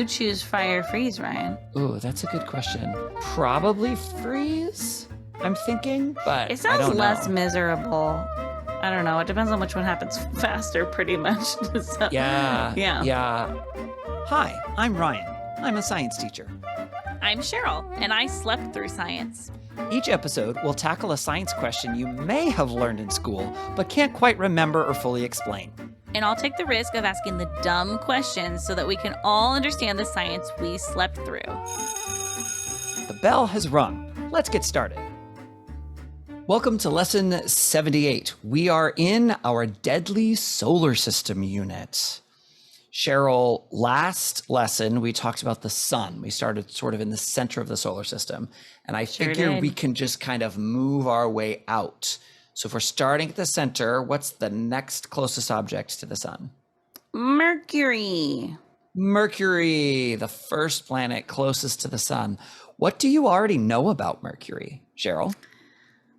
would choose fire freeze, Ryan? Ooh, that's a good question. Probably freeze, I'm thinking, but It I sounds don't less know. miserable. I don't know. It depends on which one happens faster, pretty much. So, Yeah. yeah. Hi, I'm Ryan. I'm a science teacher. I'm Cheryl, and I slept through science. Each episode will tackle a science question you may have learned in school, but can't quite remember or fully explain. And I'll take the risk of asking the dumb questions so that we can all understand the science we slept through. The bell has rung. Let's get started. Welcome to lesson 78. We are in our deadly solar system unit. Cheryl, last lesson, we talked about the sun. We started sort of in the center of the solar system. And I figure we can just kind of move our way out. So if we're starting at the center, what's the next closest object to the sun? Mercury. Mercury, the first planet closest to the sun. What do you already know about Mercury, Cheryl?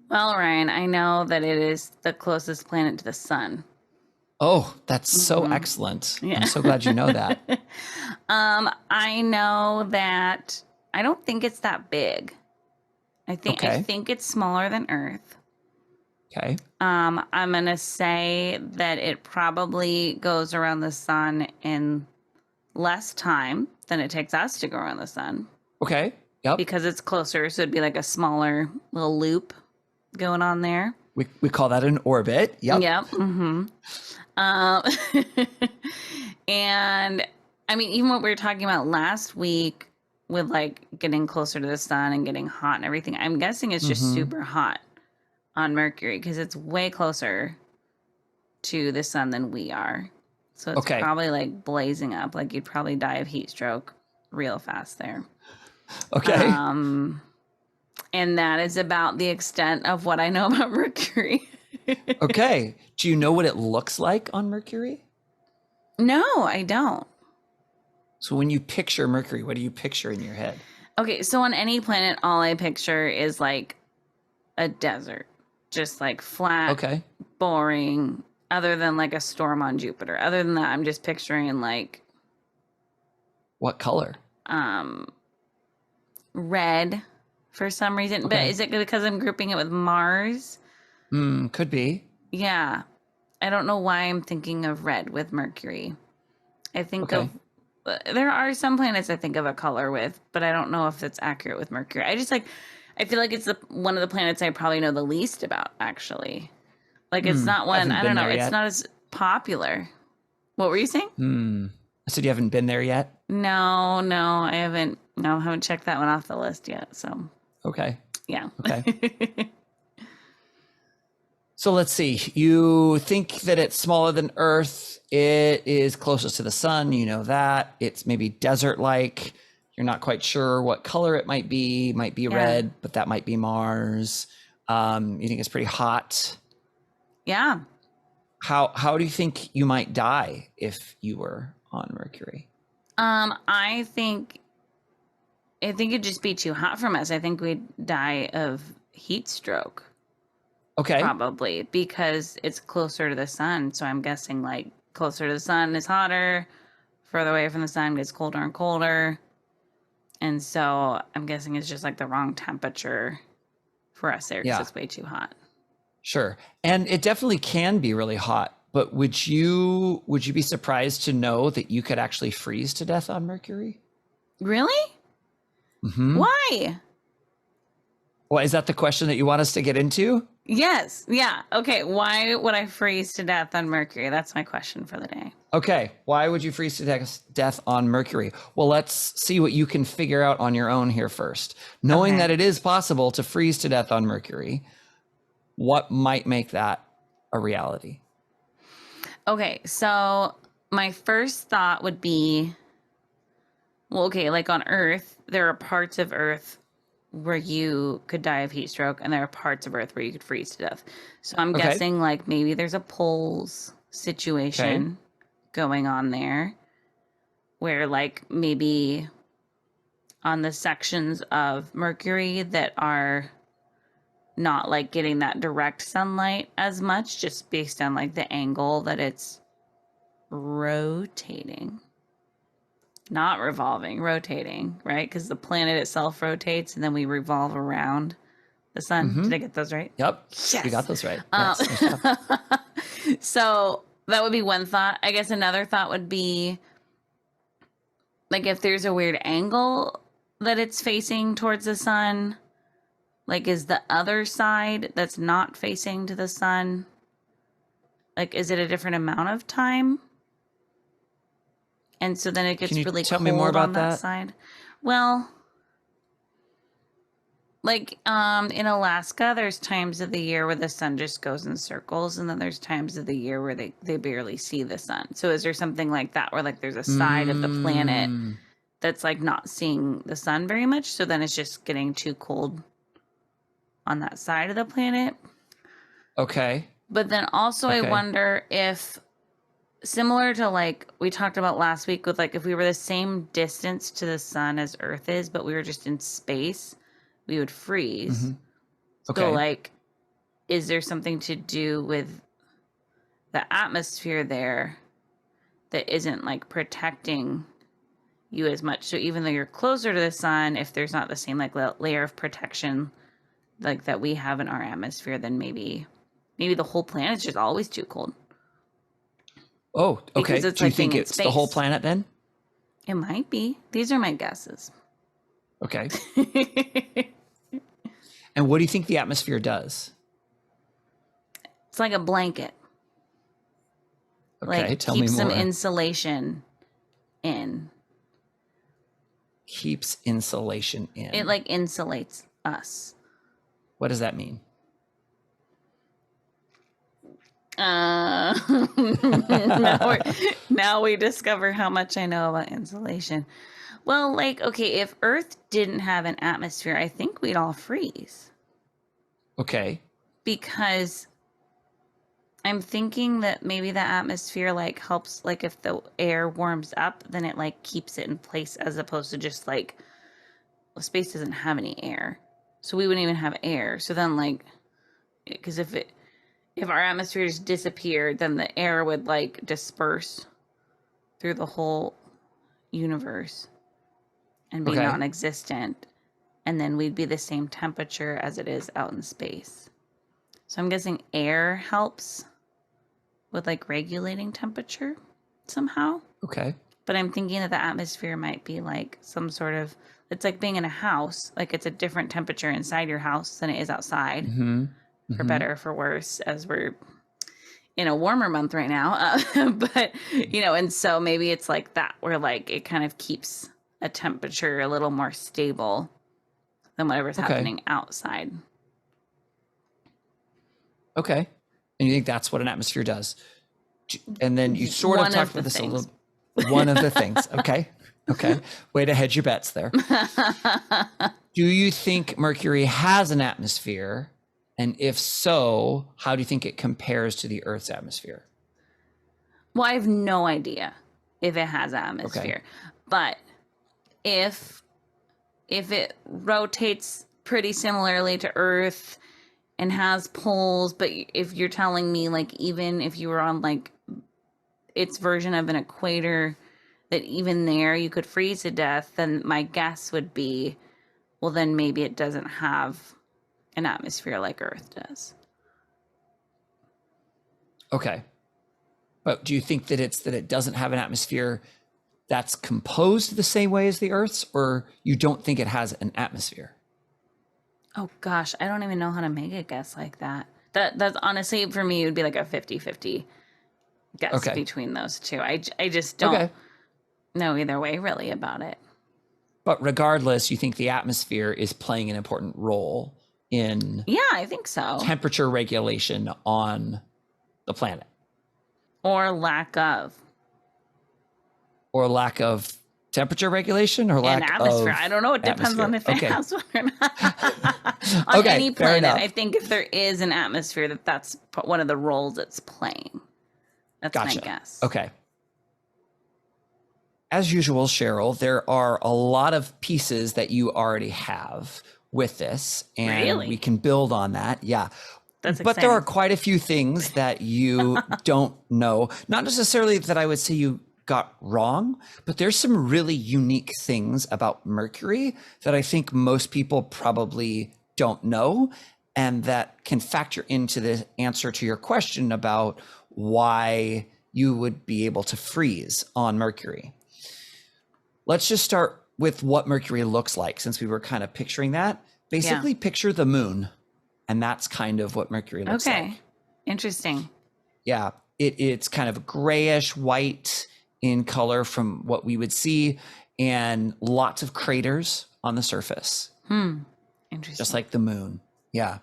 Well, Ryan, I know that it is the closest planet to the sun. Oh, that's so excellent. Yeah. I'm so glad you know that. I know that I don't think it's that big. I think it's smaller than Earth. Okay. I'm gonna say that it probably goes around the sun in less time than it takes us to go around the sun. Okay. Yep. Because it's closer, so it'd be like a smaller little loop going on there. We call that an orbit. Yep. Yep. Mm-hmm. And I mean, even what we were talking about last week with like getting closer to the sun and getting hot and everything, I'm guessing it's just super hot on Mercury because it's way closer to the sun than we are. So it's probably like blazing up. Like you'd probably die of heat stroke real fast there. Okay. And that is about the extent of what I know about Mercury. Okay. Do you know what it looks like on Mercury? No, I don't. So when you picture Mercury, what do you picture in your head? Okay, so on any planet, all I picture is like a desert. Just like flat, boring, other than like a storm on Jupiter. Other than that, I'm just picturing like... What color? Red for some reason. But is it because I'm grouping it with Mars? Could be. Yeah. I don't know why I'm thinking of red with Mercury. I think of... There are some planets I think of a color with, but I don't know if it's accurate with Mercury. I feel like it's one of the planets I probably know the least about, actually. Like, it's not one... I don't know. It's not as popular. What were you saying? I said you haven't been there yet? No, I haven't. No, I haven't checked that one off the list yet, so... Okay. Yeah. Okay. So let's see. You think that it's smaller than Earth. It is closest to the sun. You know that. It's maybe desert-like. You're not quite sure what color it might be. Might be red, but that might be Mars. You think it's pretty hot. Yeah. How do you think you might die if you were on Mercury? I think it'd just be too hot from us. I think we'd die of heat stroke. Okay. Probably because it's closer to the sun. So I'm guessing like closer to the sun is hotter, further away from the sun gets colder and colder. And so I'm guessing it's just like the wrong temperature for us there because it's way too hot. Sure. And it definitely can be really hot. But would you be surprised to know that you could actually freeze to death on Mercury? Really? Mm-hmm. Why? Well, is that the question that you want us to get into? Yes. Yeah. Okay. Why would I freeze to death on Mercury? That's my question for the day. Okay. Why would you freeze to death on Mercury? Well, let's see what you can figure out on your own here first. Knowing that it is possible to freeze to death on Mercury, what might make that a reality? Okay. So my first thought would be, well, okay, like on Earth, there are parts of Earth where you could die of heat stroke, and there are parts of Earth where you could freeze to death. So I'm guessing like maybe there's a poles situation going on there where like maybe on the sections of Mercury that are not like getting that direct sunlight as much, just based on like the angle that it's rotating. Not revolving, rotating, right? Because the planet itself rotates and then we revolve around the sun. Mm-hmm. Did I get those right? Yep. Yes. You got those right. Yes. Nice job. So that would be one thought. I guess another thought would be like if there's a weird angle that it's facing towards the sun, like is the other side that's not facing to the sun, like is it a different amount of time? And so then it gets Can you really tell cold me more about on that that? side. Well, like in Alaska, there's times of the year where the sun just goes in circles, and then there's times of the year where they barely see the sun. So is there something like that where like there's a side of the planet that's like not seeing the sun very much, so then it's just getting too cold on that side of the planet? Okay. But then also I Okay. wonder if, similar to like we talked about last week with like if we were the same distance to the sun as Earth is, but we were just in space, we would freeze. Mhm. Okay. So like, is there something to do with the atmosphere there that isn't like protecting you as much? So even though you're closer to the sun, if there's not the same like layer of protection like that we have in our atmosphere, then maybe the whole planet's just always too cold. Oh, okay. Because it's Do you like being think in it's the whole space. planet then? It might be. These are my guesses. Okay. And what do you think the atmosphere does? It's like a blanket. Okay, Like tell me keeps some more. insulation in. Keeps insulation in. It like insulates us. What does that mean? Now we discover how much I know about insulation. Well, like, okay, if Earth didn't have an atmosphere, I think we'd all freeze. Okay. Because I'm thinking that maybe the atmosphere like helps, like if the air warms up, then it like keeps it in place as opposed to just like, well, space doesn't have any air. So we wouldn't even have air. So then like, because if our atmosphere just disappeared, then the air would like disperse through the whole universe and be Okay. non-existent. And then we'd be the same temperature as it is out in space. So I'm guessing air helps with like regulating temperature somehow. Okay. But I'm thinking that the atmosphere might be like some sort of, it's like being in a house. Like it's a different temperature inside your house than it is outside. Mm-hmm. For better or for worse, as we're in a warmer month right now. But, you know, and so maybe it's like that, where like it kind of keeps a temperature a little more stable than whatever's happening outside. Okay. And you think that's what an atmosphere does? And then you sort of One talked of the about this a things. little. One of the things. Okay. Okay. Way to hedge your bets there. Do you think Mercury has an atmosphere? And if so, how do you think it compares to the Earth's atmosphere? Well, I have no idea if it has atmosphere. But if it rotates pretty similarly to Earth and has poles, but if you're telling me like even if you were on like its version of an equator, that even there you could freeze to death, then my guess would be, well, then maybe it doesn't have an atmosphere like Earth does. Okay. But do you think that it doesn't have an atmosphere that's composed the same way as the Earth's, or you don't think it has an atmosphere? Oh gosh, I don't even know how to make a guess like that. That's honestly, for me, it would be like a 50-50 guess between those two. I just don't know either way really about it. But regardless, you think the atmosphere is playing an important role in I think so. temperature regulation on the planet. Or lack of. Or lack of temperature regulation, or lack an atmosphere. of I don't know. It depends on if it has one or not. On any fair planet, enough. I think if there is an atmosphere, that's one of the roles it's playing. That's my guess. Okay. As usual, Cheryl, there are a lot of pieces that you already have with this, and we can build on that. Yeah. That's but there are exciting. quite a few things that you don't know. Not necessarily that I would say you got wrong, but there's some really unique things about Mercury that I think most people probably don't know, and that can factor into the answer to your question about why you would be able to freeze on Mercury. Let's just start with what Mercury looks like, since we were kind of picturing that. Basically, picture the moon, and that's kind of what Mercury looks like. Okay. Interesting. Yeah, it's kind of grayish white in color from what we would see, and lots of craters on the surface. Interesting. Just like the moon. Yeah.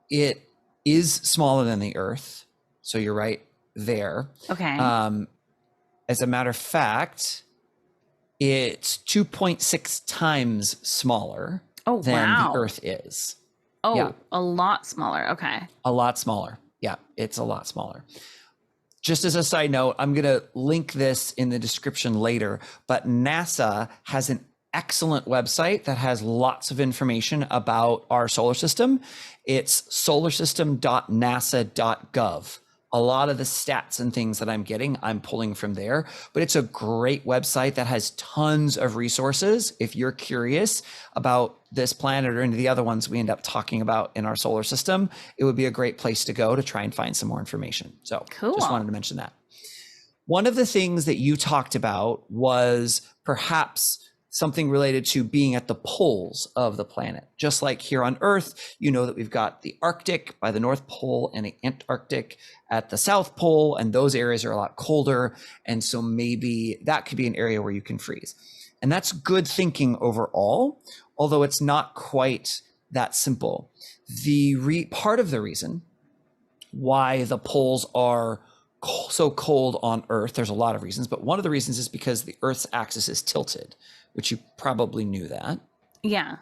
It is smaller than the Earth, so you're right there. Okay. As a matter of fact, it's 2.6 times smaller than the Earth is. Oh, yeah. A lot smaller. Okay. A lot smaller. Yeah, it's a lot smaller. Just as a side note, I'm going to link this in the description later, but NASA has an excellent website that has lots of information about our solar system. It's solarsystem.nasa.gov. A lot of the stats and things that I'm getting, I'm pulling from there, but it's a great website that has tons of resources. If you're curious about this planet or any of the other ones we end up talking about in our solar system, it would be a great place to go to try and find some more information. So cool. Just wanted to mention that. One of the things that you talked about was perhaps something related to being at the poles of the planet. Just like here on Earth, you know that we've got the Arctic by the North Pole and the Antarctic at the South Pole, and those areas are a lot colder. And so maybe that could be an area where you can freeze. And that's good thinking overall, although it's not quite that simple. Part of the reason why the poles are so cold on Earth, there's a lot of reasons, but one of the reasons is because the Earth's axis is tilted, which you probably knew that. Yeah.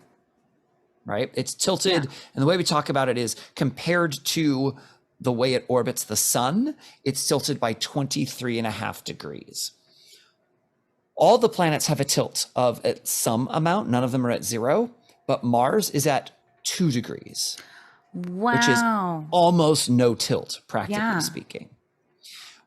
Right? It's tilted. And the way we talk about it is compared to the way it orbits the sun, it's tilted by 23.5 degrees. All the planets have a tilt of at some amount. None of them are at 0, but Mars is at 2 degrees. Wow. Which is almost no tilt, practically speaking.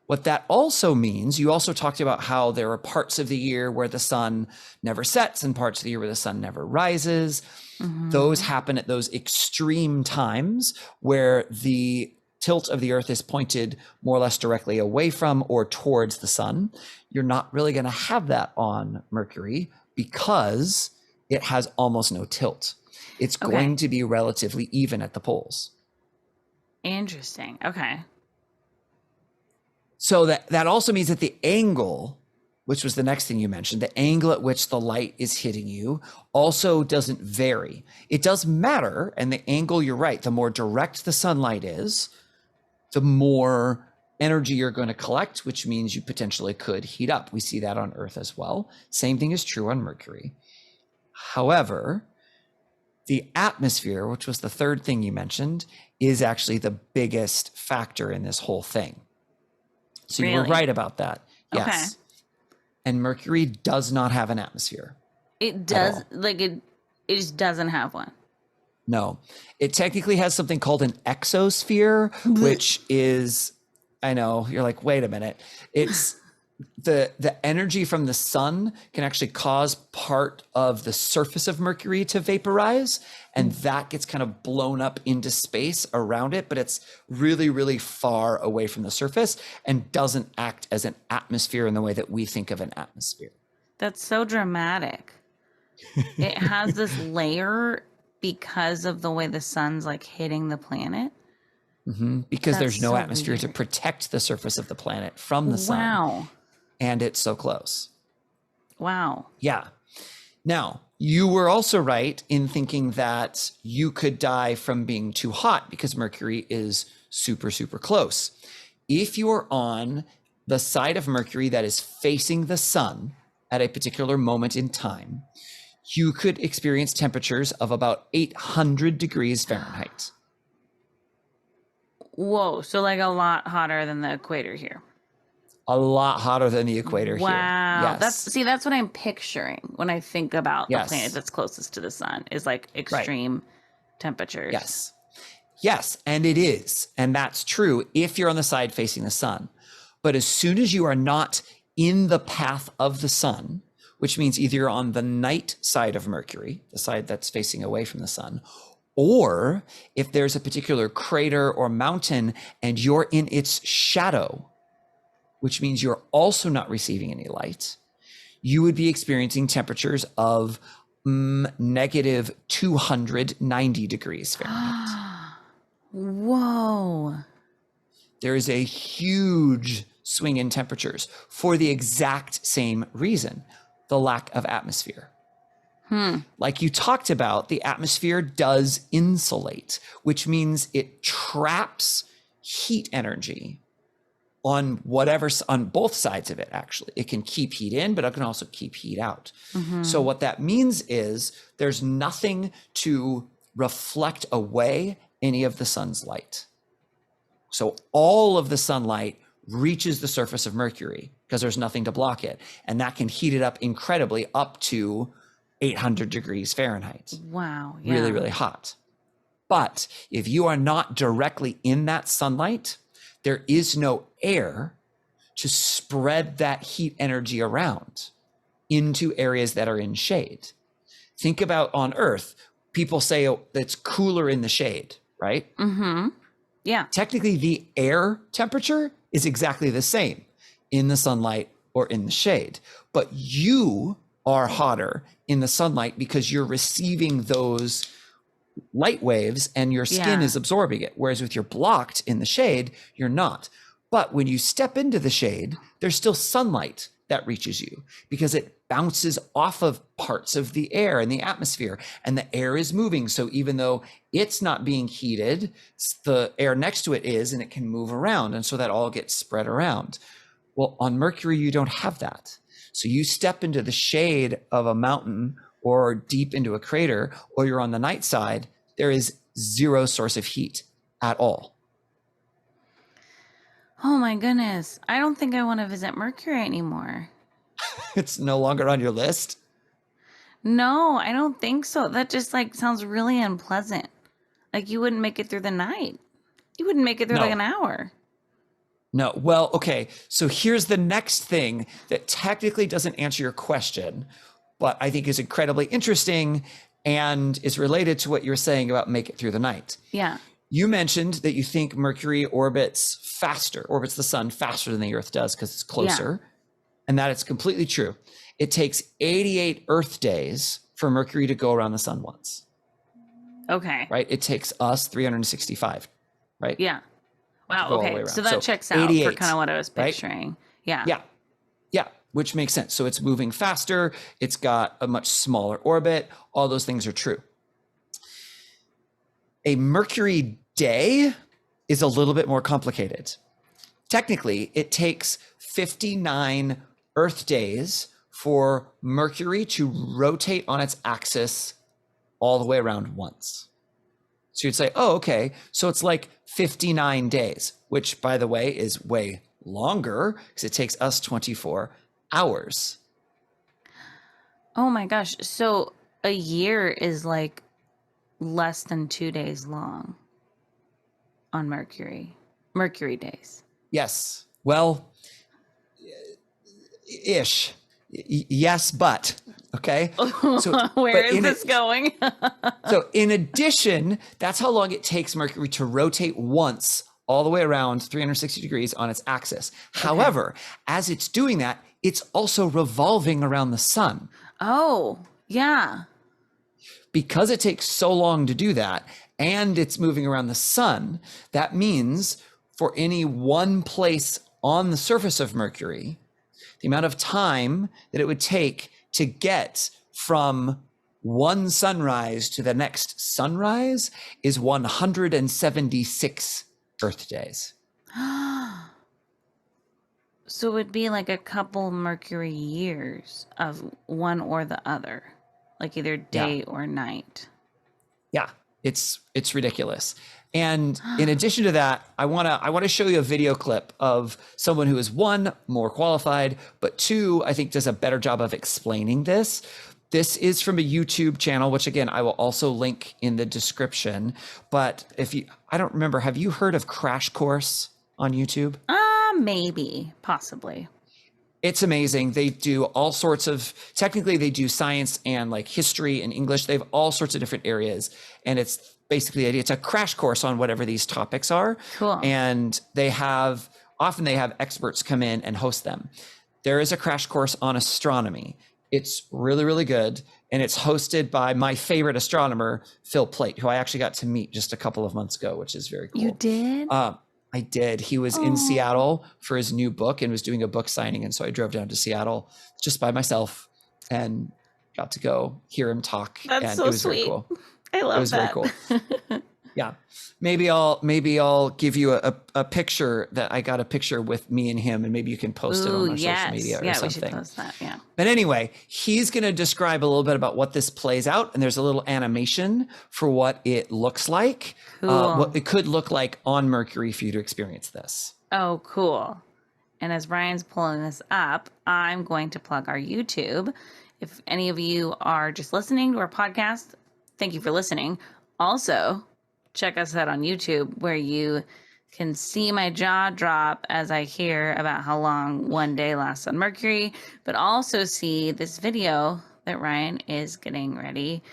What that also means, you also talked about how there are parts of the year where the sun never sets and parts of the year where the sun never rises. Mm-hmm. Those happen at those extreme times where the tilt of the Earth is pointed more or less directly away from or towards the sun. You're not really going to have that on Mercury because it has almost no tilt. It's going to be relatively even at the poles. Interesting. Okay. So that also means that the angle, which was the next thing you mentioned, the angle at which the light is hitting you also doesn't vary. It does matter, and the angle, you're right, the more direct the sunlight is, the more energy you're going to collect, which means you potentially could heat up. We see that on Earth as well. Same thing is true on Mercury. However, the atmosphere, which was the third thing you mentioned, is actually the biggest factor in this whole thing. So you were right about that. Yes. Okay. And Mercury does not have an atmosphere. It does, it just doesn't have one. No. It technically has something called an exosphere, which is, I know, you're like, wait a minute. It's the energy from the sun can actually cause part of the surface of Mercury to vaporize, and that gets kind of blown up into space around it, but it's really, really far away from the surface and doesn't act as an atmosphere in the way that we think of an atmosphere. That's so dramatic. It has this layer because of the way the sun's like hitting the planet. Mm-hmm. Because there's no atmosphere to protect the surface of the planet from the sun. Wow. And it's so close. Wow. Yeah. Now, you were also right in thinking that you could die from being too hot because Mercury is super, super close. If you're on the side of Mercury that is facing the sun at a particular moment in time, you could experience temperatures of about 800 degrees Fahrenheit. Whoa. So like a lot hotter than the equator here. A lot hotter than the equator here. Wow. Yes. That's what I'm picturing when I think about the planet that's closest to the sun is like extreme temperatures. Yes. Yes, and it is. And that's true if you're on the side facing the sun. But as soon as you are not in the path of the sun, which means either you're on the night side of Mercury, the side that's facing away from the sun, or if there's a particular crater or mountain and you're in its shadow, which means you're also not receiving any light, you would be experiencing temperatures of negative 290 degrees Fahrenheit. Whoa. There is a huge swing in temperatures for the exact same reason, the lack of atmosphere. Like you talked about, the atmosphere does insulate, which means it traps heat energy on both sides of it, actually. It can keep heat in, but it can also keep heat out. So what that means is there's nothing to reflect away any of the sun's light. So all of the sunlight reaches the surface of Mercury because there's nothing to block it. And that can heat it up incredibly up to 800 degrees Fahrenheit. Wow. Yeah. Really, really hot. But if you are not directly in that sunlight, there is no air to spread that heat energy around into areas that are in shade. Think about on Earth, people say it's cooler in the shade, right? Yeah. Technically, the air temperature is exactly the same in the sunlight or in the shade, but you are hotter in the sunlight because you're receiving those light waves and your skin is absorbing it. Whereas with you're blocked in the shade, you're not. But when you step into the shade, there's still sunlight that reaches you because it bounces off of parts of the air and the atmosphere, and the air is moving. So even though it's not being heated, the air next to it is, and it can move around. And so that all gets spread around. Well, on Mercury, you don't have that. So you step into the shade of a mountain or deep into a crater, or you're on the night side, there is zero source of heat at all. Oh my goodness. I don't think I want to visit Mercury anymore. It's no longer on your list. No, I don't think so. That just sounds really unpleasant. Like you wouldn't make it through the night. You wouldn't make it through No. an hour. No. Well, okay. So here's the next thing that technically doesn't answer your question, but I think is incredibly interesting and is related to what you're saying about make it through the night. Yeah. You mentioned that you think Mercury orbits the sun faster than the Earth does because it's closer, and that it's completely true. It takes 88 Earth days for Mercury to go around the sun once, Okay. right? It takes us 365, right? Yeah. Wow. Go all the way Okay. around. So that So checks out for 88, kind of what I was right? picturing. Yeah. Yeah, which makes sense. So it's moving faster. It's got a much smaller orbit. All those things are true. A Mercury day is a little bit more complicated. Technically, it takes 59 Earth days for Mercury to rotate on its axis all the way around once. So you'd say, oh, okay, so it's like 59 days, which, by the way, is way longer because it takes us 24 hours. Oh my gosh. So a year is less than 2 days long on Mercury. Mercury days. Yes. Well, ish. Yes, but. Okay. So, Where is this going? So in addition, that's how long it takes Mercury to rotate once all the way around 360 degrees on its axis. However, as it's doing that, it's also revolving around the sun. Oh, yeah. Because it takes so long to do that and it's moving around the sun, that means for any one place on the surface of Mercury, the amount of time that it would take to get from one sunrise to the next sunrise is 176 Earth days. So it would be like a couple Mercury years of one or the other, like either day or night. Yeah, it's ridiculous. And in addition to that, I want to show you a video clip of someone who is one, more qualified, but two, I think does a better job of explaining this. This is from a YouTube channel, which again, I will also link in the description. But I don't remember, have you heard of Crash Course on YouTube? Maybe, possibly. It's amazing. They do all sorts of, technically they do science and like history and English. They have all sorts of different areas. And it's basically the idea. It's a crash course on whatever these topics are. Cool. And often they have experts come in and host them. There is a crash course on astronomy. It's really, really good. And it's hosted by my favorite astronomer, Phil Plait, who I actually got to meet just a couple of months ago, which is very cool. You did? I did. He was in Seattle for his new book and was doing a book signing. And so I drove down to Seattle just by myself and got to go hear him talk. That's and so it was sweet. Very cool. I love It was that. very cool. Yeah. Maybe I'll give you a picture that I got a picture with me and him, and maybe you can post it on our social media or yeah, something. we should post that. Yeah. But anyway, he's going to describe a little bit about what this plays out, and there's a little animation for what it looks like, Cool. what it could look like on Mercury for you to experience this. Oh, cool. And as Ryan's pulling this up, I'm going to plug our YouTube. If any of you are just listening to our podcast, thank you for listening. Also, check us out on YouTube where you can see my jaw drop as I hear about how long one day lasts on Mercury, but also see this video that Ryan is getting ready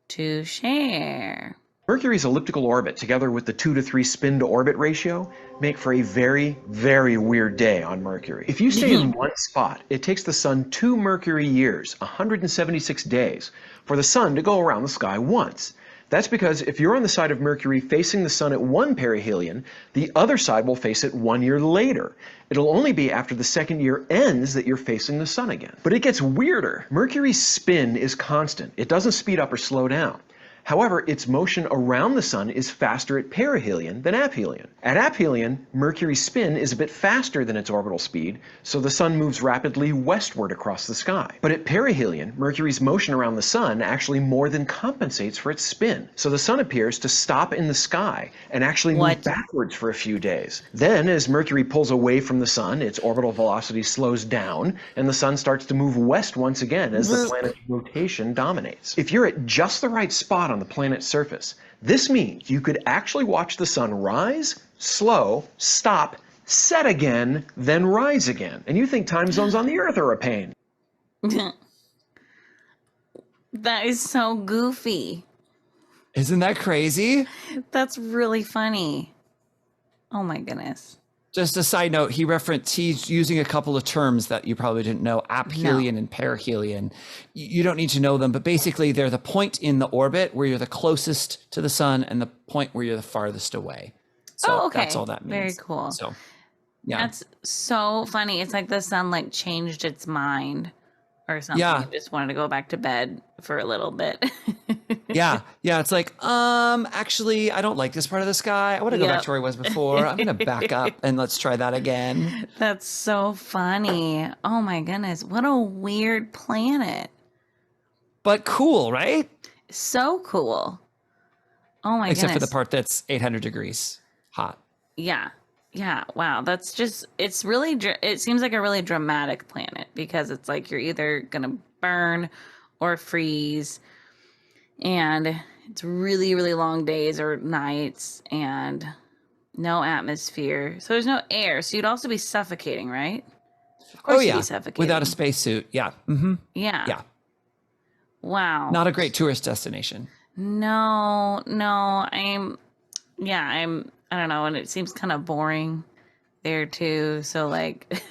to share. Mercury's elliptical orbit, together with the 2 to 3 spin to orbit ratio, make for a very, very weird day on Mercury. If you stay in one spot, it takes the sun 2 Mercury years, 176 days, for the sun to go around the sky once. That's because if you're on the side of Mercury facing the sun at one perihelion, the other side will face it 1 year later. It'll only be after the second year ends that you're facing the sun again. But it gets weirder. Mercury's spin is constant. It doesn't speed up or slow down. However, its motion around the sun is faster at perihelion than aphelion. At aphelion, Mercury's spin is a bit faster than its orbital speed, so the sun moves rapidly westward across the sky. But at perihelion, Mercury's motion around the sun actually more than compensates for its spin. So the sun appears to stop in the sky and actually move backwards for a few days. Then, as Mercury pulls away from the sun, its orbital velocity slows down, and the sun starts to move west once again as the planet's rotation dominates. If you're at just the right spot on the planet's surface, this means you could actually watch the sun rise, slow, stop, set again, then rise again. And you think time zones on the Earth are a pain. That is so goofy. Isn't that crazy? That's really funny. Oh my goodness. Just a side note, he's using a couple of terms that you probably didn't know, aphelion and perihelion. You don't need to know them, but basically they're the point in the orbit where you're the closest to the sun and the point where you're the farthest away. So that's all that means. Very cool. So, yeah. That's so funny. It's like the sun like changed its mind or something. Yeah. It just wanted to go back to bed for a little bit. Yeah. It's like, actually, I don't like this part of the sky. I want to go back to where I was before. I'm going to back up and let's try that again. That's so funny. Oh my goodness. What a weird planet. But cool, right? So cool. Oh my goodness. Except for the part that's 800 degrees hot. Yeah. Wow. That's just, it seems like a really dramatic planet because it's like you're either going to burn or freeze. And it's really, really long days or nights and no atmosphere. So there's no air. So you'd also be suffocating, right? Of course you'd be suffocating. Without a spacesuit. Yeah. Mm-hmm. Yeah. Wow. Not a great tourist destination. No, I don't know. And it seems kind of boring there too. So like,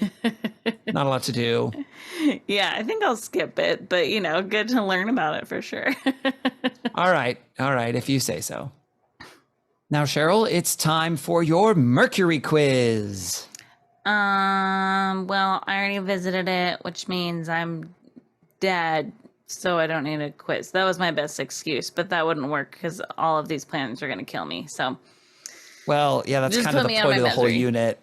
Not a lot to do. yeah, I think I'll skip it, but good to learn about it for sure. All right. If you say so. Now, Cheryl, it's time for your Mercury quiz. Well, I already visited it, which means I'm dead. So I don't need a quiz. That was my best excuse, but that wouldn't work because all of these planets are going to kill me. So, well, yeah, that's just kind of put the me out point of of the my whole misery. unit.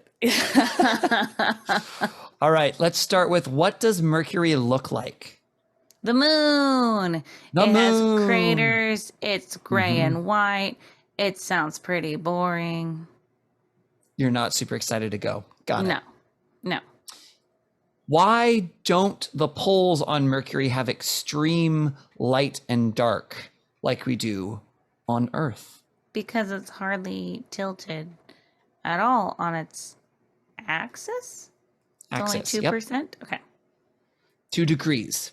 All right, let's start with, what does Mercury look like? The moon. The It moon. has craters. It's gray and white. It sounds pretty boring. You're not super excited to go. Got it. No. Why don't the poles on Mercury have extreme light and dark like we do on Earth? Because it's hardly tilted at all on its axis. It's Axis. only Yep. 2%. Okay. 2 degrees.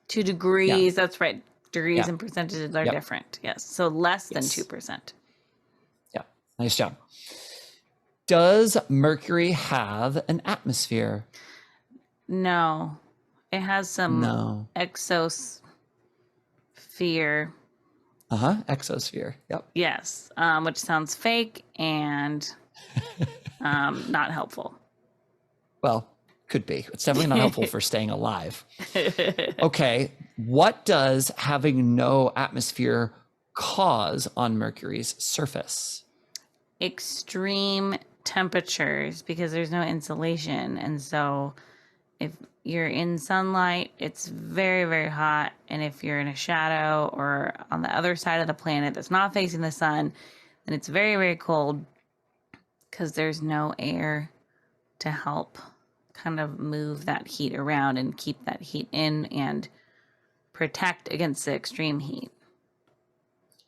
2 degrees. Yeah. That's right. Degrees Yeah. and percentages are Yep. different. Yes. So less than Yes. 2%. Yeah, nice job. Does Mercury have an atmosphere? No. It has some No. exosphere. Exosphere. Yep. Yes. Which sounds fake and not helpful. Well, could be. It's definitely not helpful for staying alive. Okay. What does having no atmosphere cause on Mercury's surface? Extreme temperatures because there's no insulation. And so if you're in sunlight, it's very, very hot. And if you're in a shadow or on the other side of the planet that's not facing the sun, then it's very, very cold because there's no air to help kind of move that heat around and keep that heat in and protect against the extreme heat.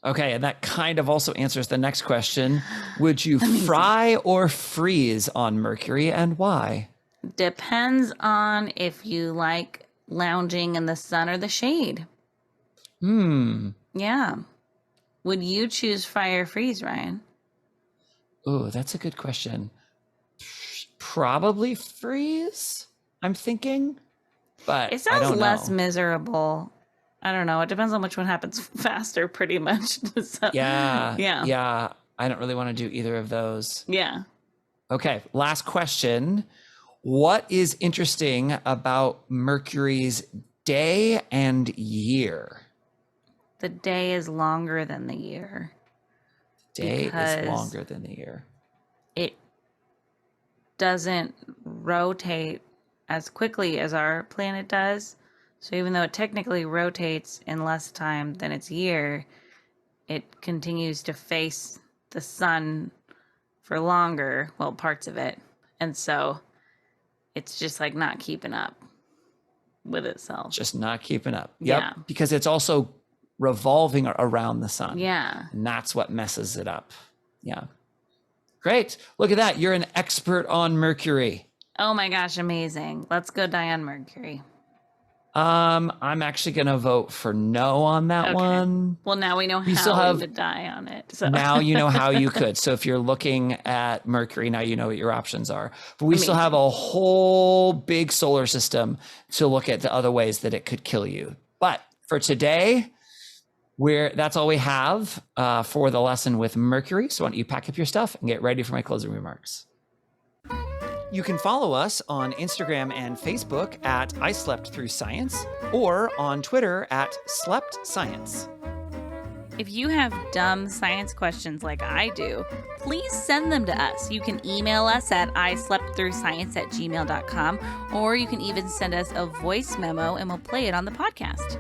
Okay, and that kind of also answers the next question. Would you fry or freeze on Mercury, and why? Depends on if you like lounging in the sun or the shade. Yeah. Would you choose fry or freeze, Ryan? Oh, that's a good question. Probably freeze, I'm thinking. But It I sounds don't less know. miserable. I don't know. It depends on which one happens faster, pretty much. So, Yeah. Yeah. Yeah. I don't really want to do either of those. Yeah. Okay, last question. What is interesting about Mercury's day and year? The day is longer than the year. Day Because is longer than the year. It doesn't rotate as quickly as our planet does. So even though it technically rotates in less time than its year, it continues to face the sun for longer, well, parts of it. And so it's just like not keeping up with itself. Just not keeping up. Yep. Yeah. Because it's also revolving around the sun. Yeah. And that's what messes it up. Yeah. Great. Look at that. You're an expert on Mercury. Oh my gosh, amazing. Let's go die on Mercury. I'm actually going to vote for no on that Okay. one. Well, now we know We how still have- we would die on it. So Now you know how you could. So if you're looking at Mercury, now you know what your options are. But we still have a whole big solar system to look at the other ways that it could kill you. But for today, that's all we have for the lesson with Mercury. So why don't you pack up your stuff and get ready for my closing remarks. You can follow us on Instagram and Facebook at I Slept Through Science or on Twitter at Slept Science. If you have dumb science questions like I do, please send them to us. You can email us at isleptthroughscience@gmail.com, or you can even send us a voice memo and we'll play it on the podcast.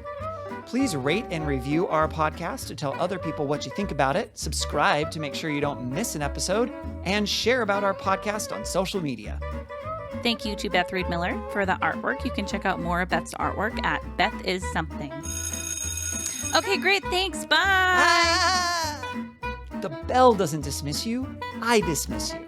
Please rate and review our podcast to tell other people what you think about it, subscribe to make sure you don't miss an episode, and share about our podcast on social media. Thank you to Beth Reed Miller for the artwork. You can check out more of Beth's artwork at Beth Is Something. Okay, great. Thanks. Bye. The bell doesn't dismiss you, I dismiss you.